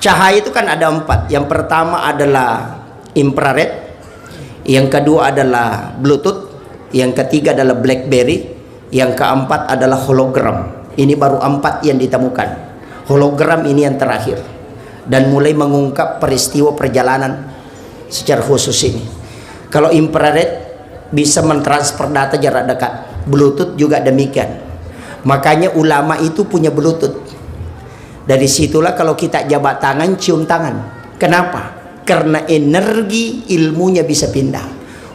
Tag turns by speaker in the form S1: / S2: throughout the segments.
S1: Cahaya itu kan ada 4. Yang pertama adalah infrared, yang kedua adalah Bluetooth, yang ketiga adalah BlackBerry, yang keempat adalah hologram. Ini baru 4 yang ditemukan. Hologram ini yang terakhir, dan mulai mengungkap peristiwa perjalanan secara khusus ini. Kalau infrared bisa mentransfer data jarak dekat, Bluetooth juga demikian. Makanya ulama itu punya Bluetooth. Dari situlah kalau kita jabat tangan, cium tangan. Kenapa? Karena energi ilmunya bisa pindah.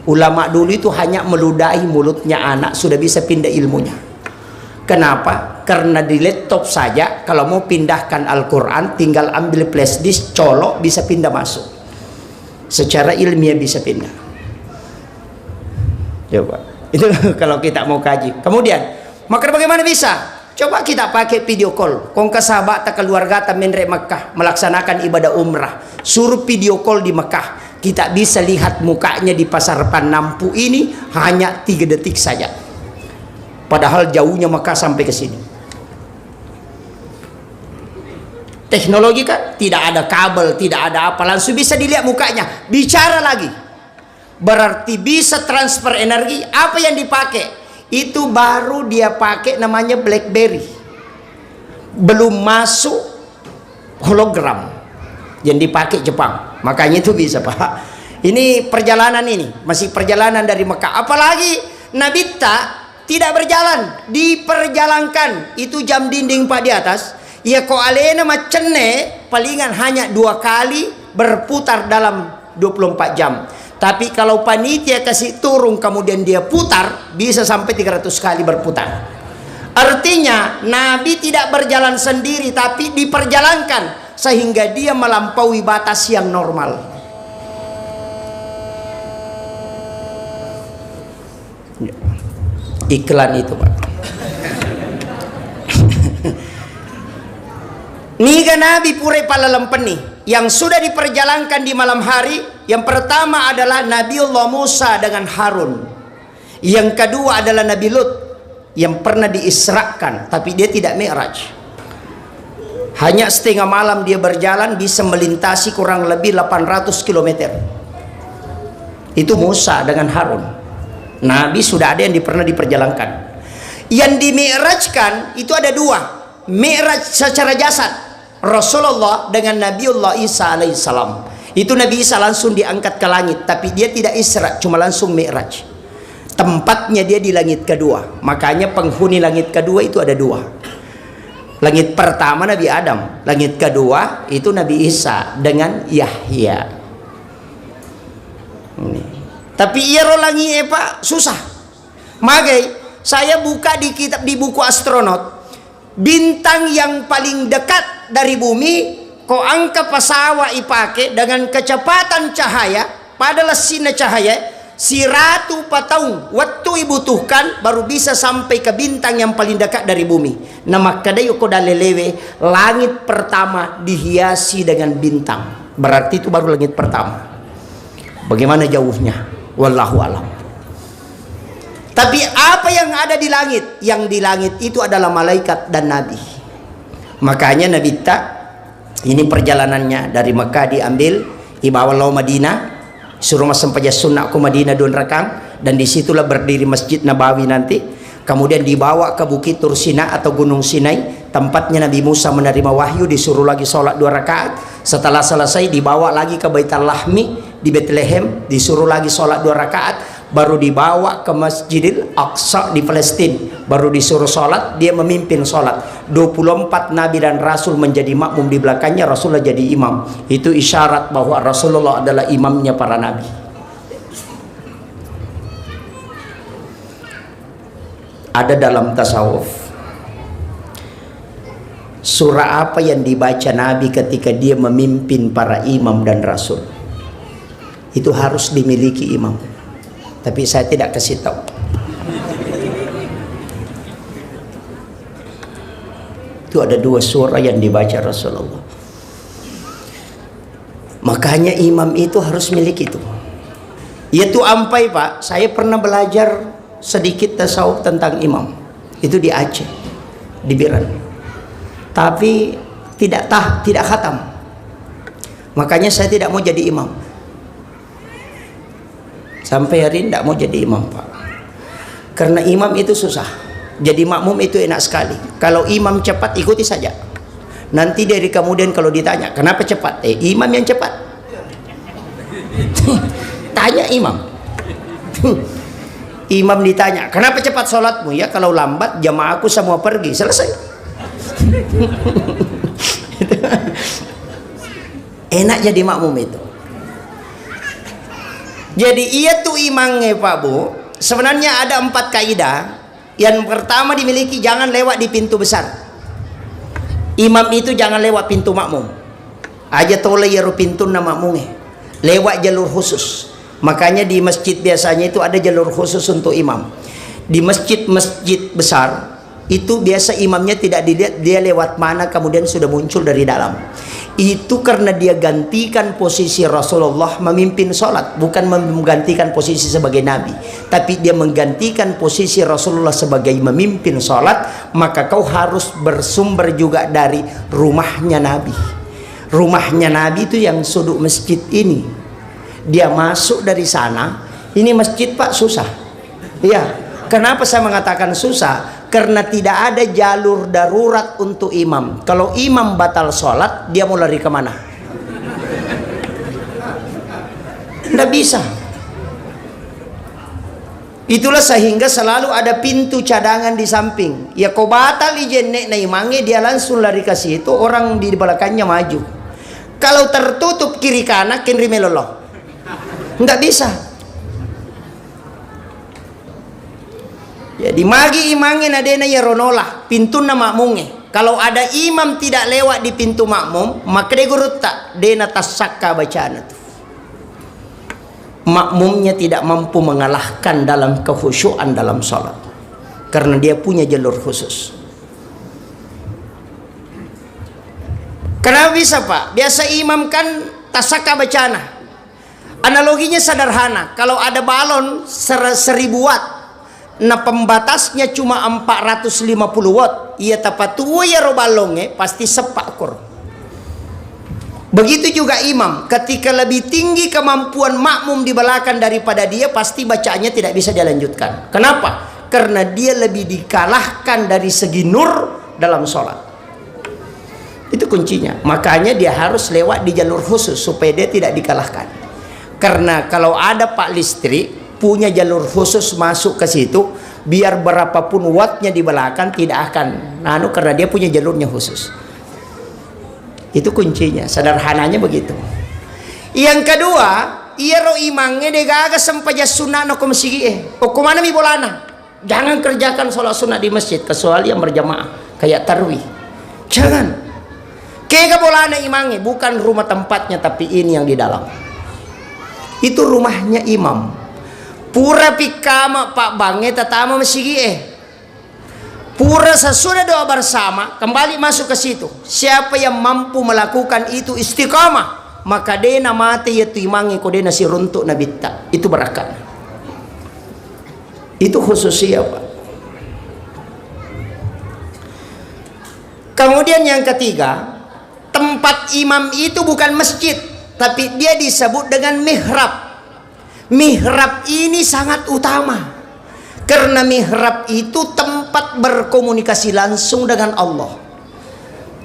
S1: Ulama dulu itu hanya meludahi mulutnya anak sudah bisa pindah ilmunya. Kenapa? Karena di laptop saja kalau mau pindahkan Al-Quran tinggal ambil flash disk, colok, bisa pindah masuk. Secara ilmiah bisa pindah. Coba. Itu kalau kita mau kaji. Kemudian, maka bagaimana bisa? Coba kita pakai video call. Kong ke sahabat tak keluarga tak menrek Mekah melaksanakan ibadah umrah. Suruh video call di Mekah. Kita bisa lihat mukanya di pasar Panampu ini hanya 3 detik saja. Padahal jauhnya Mekah sampai ke sini. Teknologi kan tidak ada kabel, tidak ada apa, langsung bisa dilihat mukanya. Bicara lagi. Berarti bisa transfer energi. Apa yang dipakai? Itu baru dia pakai namanya BlackBerry, belum masuk hologram yang dipakai Jepang. Makanya itu bisa, Pak. Ini perjalanan, ini masih perjalanan dari Mekah. Apalagi Nabi tidak berjalan, diperjalankan. Itu jam dinding Pak di atas. Ya kok alena macene palingan hanya 2 kali berputar dalam 24 jam. Tapi kalau panitia kasih turun kemudian dia putar, bisa sampai 300 kali berputar. Artinya Nabi tidak berjalan sendiri, tapi diperjalankan sehingga dia melampaui batas yang normal. Iklan itu, Pak. Niga Nabi pure palalempeni yang sudah diperjalankan di malam hari. Yang pertama adalah Nabiullah Musa dengan Harun. Yang kedua adalah Nabi Lut yang pernah diisrakan, tapi dia tidak mi'raj. Hanya setengah malam dia berjalan, bisa melintasi kurang lebih 800 km. Itu Musa dengan Harun. Nabi sudah ada yang pernah diperjalankan. Yang dimi'rajkan itu ada 2. Mi'raj secara jasad, Rasulullah dengan Nabiullah Isa alaihissalam. Itu Nabi Isa langsung diangkat ke langit, tapi dia tidak Isra, cuma langsung Mi'raj. Tempatnya dia di langit kedua. Makanya penghuni langit kedua itu ada 2. Langit pertama Nabi Adam, langit kedua itu Nabi Isa dengan Yahya. Ini. Tapi ia rolangi Pak susah. Magai saya buka di kitab, di buku astronot, bintang yang paling dekat dari bumi, kau angka pesawat ipake dengan kecepatan cahaya pada lesina cahaya 100 tahun waktu dibutuhkan baru bisa sampai ke bintang yang paling dekat dari bumi. Nama kadai ko dalelewe, langit pertama dihiasi dengan bintang. Berarti itu baru langit pertama. Bagaimana jauhnya? Wallahu alam. Tapi apa yang ada di langit? Yang di langit itu adalah malaikat dan nabi. Makanya Nabi ini perjalanannya dari Mekah diambil, dibawa lalu Madinah, suruh masam paja sunnah ke Madinah 2 rakang, dan disitulah berdiri Masjid Nabawi nanti. Kemudian dibawa ke Bukit Tursina atau Gunung Sinai, tempatnya Nabi Musa menerima wahyu, disuruh lagi sholat 2 rakaat. Setelah selesai dibawa lagi ke Baitul Lahmi di Bethlehem, disuruh lagi sholat 2 rakaat. Baru dibawa ke Masjidil Aqsa di Palestina, baru disuruh sholat, dia memimpin sholat. 24 nabi dan rasul menjadi makmum di belakangnya, Rasulullah jadi imam. Itu isyarat bahwa Rasulullah adalah imamnya para nabi. Ada dalam tasawuf surah apa yang dibaca Nabi ketika dia memimpin para imam dan rasul, itu harus dimiliki imam. Tapi saya tidak kasih tahu. Itu ada 2 surah yang dibaca Rasulullah. Makanya imam itu harus miliki itu. Yaitu ampai Pak, saya pernah belajar sedikit tasawuf tentang imam. Itu di Aceh, di Biran. Tapi tidak khatam. Makanya saya tidak mau jadi imam. Sampai hari ini tidak mau jadi imam, Pak. Karena imam itu susah. Jadi makmum itu enak sekali. Kalau imam cepat, ikuti saja. Nanti dari kemudian kalau ditanya, kenapa cepat? Imam yang cepat. Tanya imam. Imam ditanya, kenapa cepat sholatmu? Ya kalau lambat jamaahku semua pergi. Selesai. Enak jadi makmum itu. Jadi iya tuh imamnya Pak Bu. Sebenarnya ada 4 kaidah. Yang pertama dimiliki, jangan lewat di pintu besar. Imam itu jangan lewat pintu makmum. Aja tole ya pintu na makmumnya. Lewat jalur khusus. Makanya di masjid biasanya itu ada jalur khusus untuk imam. Di masjid-masjid besar itu biasa imamnya tidak dilihat dia lewat mana kemudian sudah muncul dari dalam. Itu karena dia gantikan posisi Rasulullah memimpin sholat, bukan menggantikan posisi sebagai Nabi, tapi dia menggantikan posisi Rasulullah sebagai memimpin sholat. Maka kau harus bersumber juga dari rumahnya Nabi. Rumahnya Nabi itu yang sudut masjid ini. Dia masuk dari sana. Ini masjid Pak susah. Iya. Kenapa saya mengatakan susah? Karena tidak ada jalur darurat untuk imam. Kalau imam batal sholat, dia mau lari kemana? Tidak bisa. Itulah sehingga selalu ada pintu cadangan di samping. Ya kau batal ijenek na imangnya, dia langsung lari ke situ, orang di belakangnya maju. Kalau tertutup kiri kanan, kiri meloloh. Tidak bisa. Jadi magi imangnya nadena ya ronolah pintu na makmumnya. Kalau ada imam tidak lewat di pintu makmum, maka dia gurut tak dena tasakka bacaan itu. Makmumnya tidak mampu mengalahkan dalam kekhusyuan dalam sholat, karena dia punya jalur khusus. Kenapa bisa Pak? Biasa imam kan tasakka bacana. Analoginya sederhana. Kalau ada balon 1000 watt, nah pembatasnya cuma 450 watt, ia tepat tua ya robalongnya pasti sepak kur. Begitu juga imam, ketika lebih tinggi kemampuan makmum di belakang daripada dia, pasti bacaannya tidak bisa dilanjutkan. Kenapa? Karena dia lebih dikalahkan dari segi nur dalam sholat. Itu kuncinya. Makanya dia harus lewat di jalur khusus supaya dia tidak dikalahkan. Karena kalau ada Pak listrik punya jalur khusus masuk ke situ, biar berapapun wattnya di belakang tidak akan karena dia punya jalurnya khusus. Itu kuncinya, sederhananya begitu. Yang kedua, iya ro imangnya degaga sampai sunnah no komsigi kemana mi bolana. Jangan kerjakan sholat sunnah di masjid kecuali yang berjamaah kayak tarwih. Jangan. Kayak bolana imangnya, bukan rumah tempatnya, tapi ini yang di dalam. Itu rumahnya imam. Pura pikama Pak Bange tatama masigi Pura sesudah doa bersama kembali masuk ke situ. Siapa yang mampu melakukan itu istiqamah, maka dena mati yaitu imangi kodena si runtuk nabitta. Itu berakat. Itu khususnya Pak. Kemudian yang ketiga, tempat imam itu bukan masjid, tapi dia disebut dengan mihrab. Mihrab ini sangat utama. Karena mihrab itu tempat berkomunikasi langsung dengan Allah.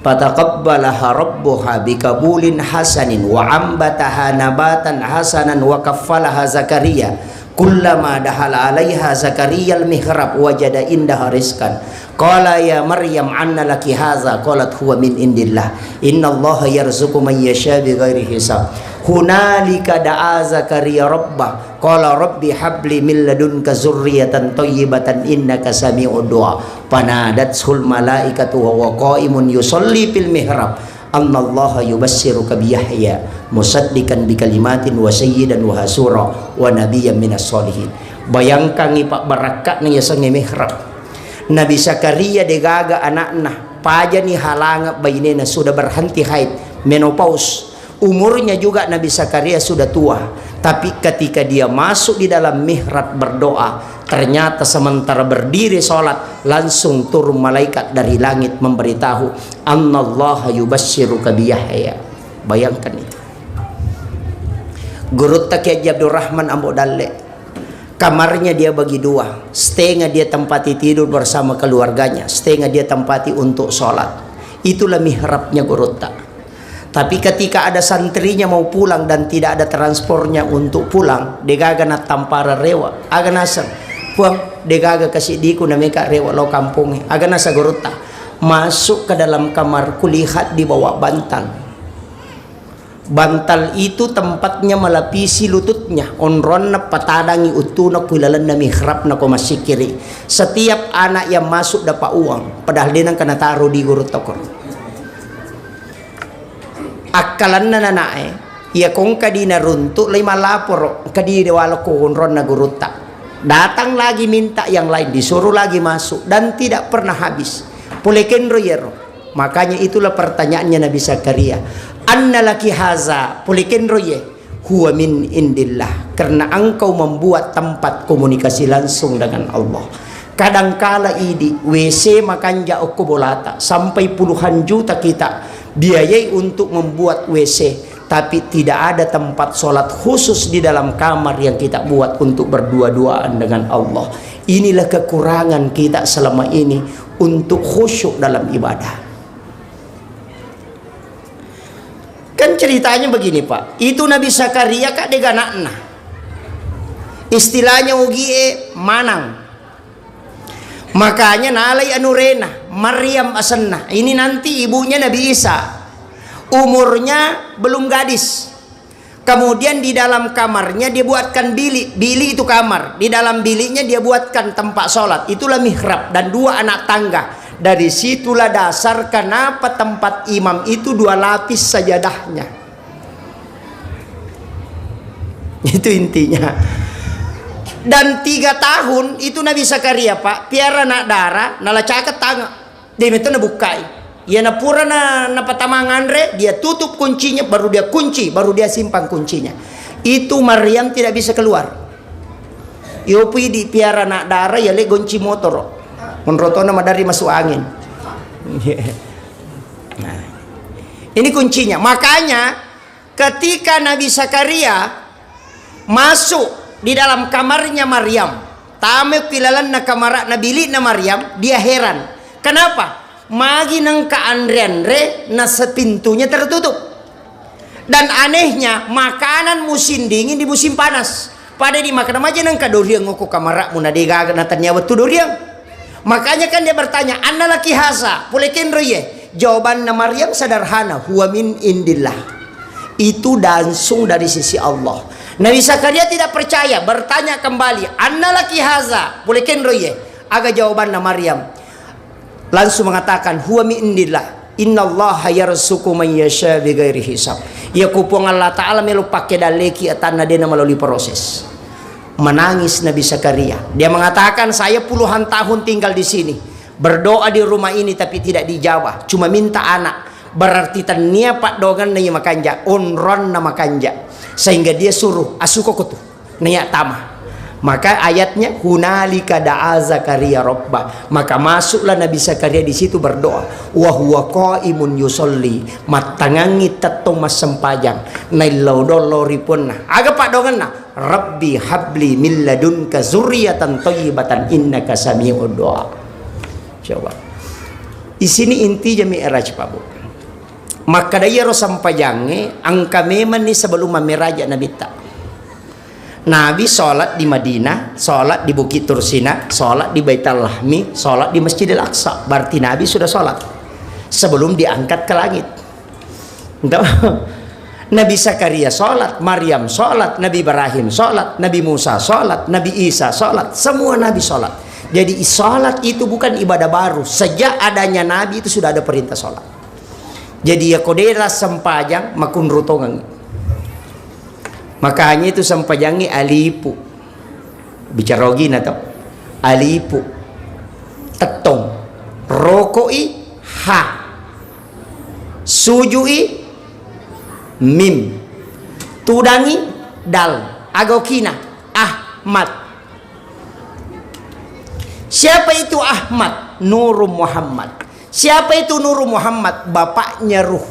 S1: Fataqabbalaha rabbuha bikabulin hasanin wa ambataha nabatan hasanan wa kaffalaha Zakaria. Kullama dahala alaiha Zakaria al-mihrab wajada indaha rizqan. Qala ya Maryam anna laki hadza qalat huwa min indillah innallaha yarzuqu man yasha bighairi hisab. Hunalika da'a Zakaria rabbah qala rabbi habli min ladunka zurriyatan thayyibatan innaka sami'ud du'a. Panadatul malaikatu wa qa'imun yusalli fil mihrab annallaha yubassiruka bi Yahya musaddiqan bi kalimatin wa sayyidan wa hasura wa nabiyyan minas solihin. Bayangkan ni Pak barakat ni yasangi mihrab. Nabi Zakaria degaga anakna paja ni halanga bainena sudah berhenti haid menopause. Umurnya juga Nabi Zakaria sudah tua, tapi ketika dia masuk di dalam mihrab berdoa, ternyata sementara berdiri sholat langsung turun malaikat dari langit memberitahu annallaha yubassiruka bi Yahya. Bayangkan itu. Gurutta Ki Haji Abdurrahman Ambo Dalle, kamarnya dia bagi dua, setengah dia tempati tidur bersama keluarganya, setengah dia tempati untuk sholat. Itulah mihrabnya Gurutta. Tapi ketika ada santrinya mau pulang dan tidak ada transportnya untuk pulang, degaga na tampara rewa, aga nasa puang degaga kasih diku na meka rewa lo kampungnya, aga nasa Gurutta. Masuk ke dalam kamar, kulihat di bawah bantal. Bantal itu tempatnya melapisi lututnya, onron na patadangi utuna kuilalan na mihrab na masih kiri. Setiap anak yang masuk dapat uang, padahal dia nang kena taruh di Gurutta kor. Akalan na nanae, ya kong kadina runtuk lima lapor kadi dewalo ko onron na Gurutta. Datang lagi minta yang lain, disuruh lagi masuk dan tidak pernah habis. Pulekin royero. Makanya itulah pertanyaannya Nabi Zakaria. Anna laki haza pulikin roye huwa min indillah, karena engkau membuat tempat komunikasi langsung dengan Allah. Kadangkala idi WC makanja okko bolata sampai puluhan juta kita biayai untuk membuat WC, tapi tidak ada tempat sholat khusus di dalam kamar yang kita buat untuk berdua-duaan dengan Allah. Inilah kekurangan kita selama ini untuk khusyuk dalam ibadah. Kan ceritanya begini Pak, itu Nabi Zakaria kak deganakna, istilahnya ugie manang, makanya nalai anurena Maryam asenna. Ini nanti ibunya Nabi Isa, umurnya belum gadis. Kemudian di dalam kamarnya dia buatkan bilik, bilik itu kamar, di dalam biliknya dia buatkan tempat sholat, itulah mihrab, dan dua anak tangga. Dari situlah dasar kenapa tempat imam itu dua lapis sajadahnya. Itu intinya. Dan 3 tahun itu Nabi Zakaria Pak, piara nak darah, nala caket tanga. Dia itu na bukai. Ya na pura na patamangan re, dia tutup kuncinya, baru dia kunci, baru dia simpan kuncinya. Itu Maryam tidak bisa keluar. Yopi di piara nak darah ya le gonci motor. Menroto nama dari masuk angin. Nah, ini kuncinya. Makanya ketika Nabi Zakaria masuk di dalam kamarnya Maryam, tamu pilalan na kamar na bilik na Maryam, dia heran. Kenapa? Magi nang kaandrian re na sepintunya tertutup. Dan anehnya makanan musim dingin di musim panas. Pada dimakan aja nang kadoriang ngoko kamar muna degaga na tanya waktu doriang. Makanya kan dia bertanya, anna laki hasa, pulekin roye. Jawaban Maryam sederhana, huwa min indillah. Itu langsung dari sisi Allah. Nabi Zakaria tidak percaya, bertanya kembali, anna laki haza, pulekin roye. Aga jawaban Maryam langsung mengatakan, huwa min indillah. Innallaha yarzuqu man yasha bighairi hisab. Ya kupong Allah Ta'ala melu pakai daleki atana dena melalui proses. Menangis Nabi Zakaria. Dia mengatakan, saya puluhan tahun tinggal di sini, berdoa di rumah ini tapi tidak dijawab, cuma minta anak. Berarti tania pak dogan na makanja, onron na makanja, sehingga dia suruh asukokutu naya tamah. Maka ayatnya hunalika da'a Zakaria rabbah. Maka masuklah Nabi Zakaria di situ berdoa. Wa huwa qaimun yusolli, matangangi tetong mas sempajang. Nailau dolori punna. Aga pak dongan na. Rabbi habli min ladunka zurriyatan thayyibatan innaka sami'ud du'a. Coba. Di sini inti Mi'raj Pak Bu. Maka daya sampajange angka memang ni sebelum mamiraja Nabi tak. Nabi sholat di Madinah, sholat di Bukit Tursina, sholat di Baitul Lahmi, sholat di Masjidil Aqsa. Berarti Nabi sudah sholat sebelum diangkat ke langit. Nabi Zakaria sholat, Maryam sholat, Nabi Ibrahim sholat, Nabi Musa sholat, Nabi Isa sholat, semua Nabi sholat. Jadi sholat itu bukan ibadah baru. Sejak adanya Nabi itu sudah ada perintah sholat. Jadi ya kodera sempajang makun rutongan. Makanya itu sampajangi alipu. Bicara gina tau. Alipu. Tetong. Rokoi ha. Sujui mim. Tudangi dal. Agokina Ahmad. Siapa itu Ahmad? Nur Muhammad. Siapa itu Nur Muhammad? Bapaknya Ruh.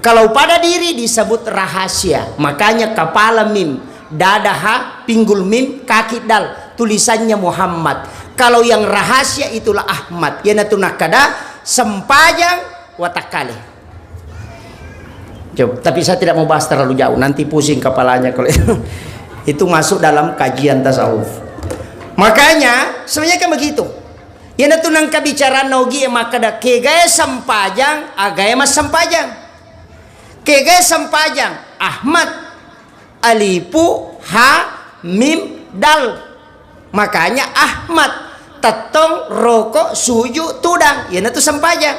S1: Kalau pada diri disebut rahasia. Makanya kepala mim, dada ha, pinggul mim, kaki dal, tulisannya Muhammad. Kalau yang rahasia itulah Ahmad. Yana tunakada sempajang watakale. Coba, tapi saya tidak mau bahas terlalu jauh, nanti pusing kepalanya kalau itu masuk dalam kajian tasawuf. Makanya sebenarnya kan begitu. Yana tunang kabicaraan nogi makada kegaya sempajang, agaya mas sempajang. Kegaya sempajang Ahmad alipu ha mim dal. Makanya Ahmad tetong rokok suju tudang. Yana tu sempajang.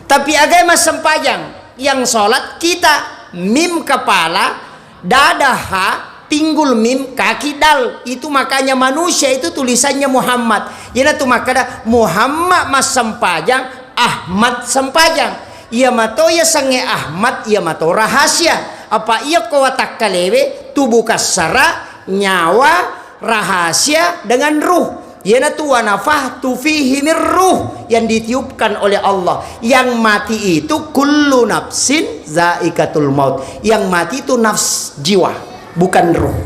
S1: Tapi agama sempajang yang sholat kita mim kepala, dada ha, pinggul mim, kaki dal. Itu makanya manusia itu tulisannya Muhammad. Yana tu makanya Muhammad mas sempajang, Ahmad sempajang. Ia mato ya sange Ahmad, ia mato rahasia. Apa ia kawatak kalewe tubuh kasara nyawa rahasia dengan ruh. Yana tu wanafah tu fihi mir ruh yang ditiupkan oleh Allah. Yang mati itu kullu nafsin zaikatul maut. Yang mati itu nafs jiwa, bukan ruh.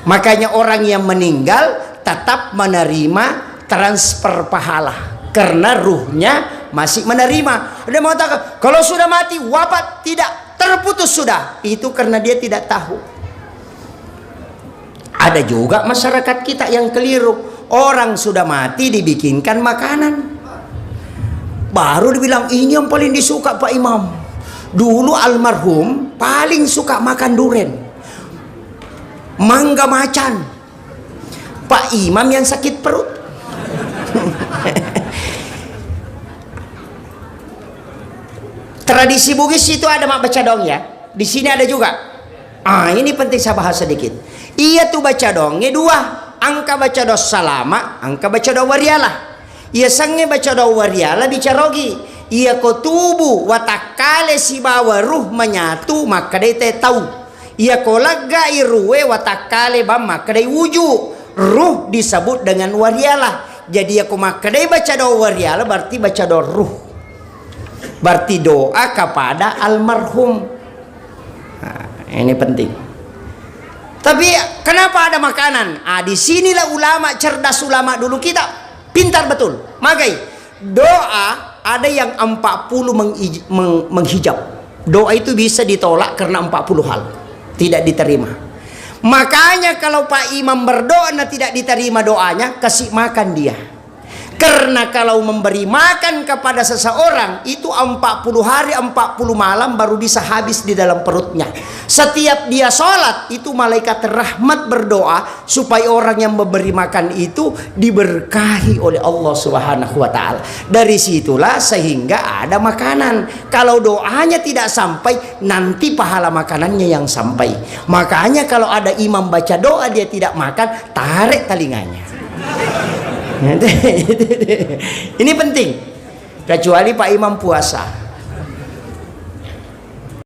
S1: Makanya orang yang meninggal tetap menerima transfer pahala karena ruhnya masih menerima. Dia mengatakan kalau sudah mati wafat, tidak, terputus sudah. Itu karena dia tidak tahu. Ada juga masyarakat kita yang keliru. Orang sudah mati dibikinkan makanan, baru dibilang ini yang paling disuka Pak Imam. Dulu almarhum paling suka makan duren, mangga macan. Pak Imam yang sakit perut. Tradisi Bugis itu ada mak baca dong ya. Di sini ada juga. Ini penting saya bahas sedikit. Ia tuh baca dongnya dua. Angka baca dos salama, angka baca do warialah. Ia sange baca do warialah bicarogi. Ia ko tubuh watakale si bawa ruh menyatu maka dia tahu. Ia ko laga iruwe watakale bam maka dia wuju. Ruh disebut dengan warialah. Jadi aku maka dia baca do warialah berarti baca do ruh. Berarti doa kepada almarhum. Nah, ini penting. Tapi kenapa ada makanan? Disinilah ulama cerdas, ulama dulu kita pintar betul. Magai doa ada yang 40 menghijab. Doa itu bisa ditolak karena 40 hal tidak diterima. Makanya kalau Pak Imam berdoa dan tidak diterima doanya, kasih makan dia. Karena kalau memberi makan kepada seseorang itu 40 hari 40 malam baru bisa habis di dalam perutnya. Setiap dia sholat itu malaikat rahmat berdoa supaya orang yang memberi makan itu diberkahi oleh Allah Subhanahu wa ta'ala. Dari situlah sehingga ada makanan. Kalau doanya tidak sampai, nanti pahala makanannya yang sampai. Makanya kalau ada imam baca doa dia tidak makan, tarik telinganya. Ini penting. Kecuali Pak Imam puasa.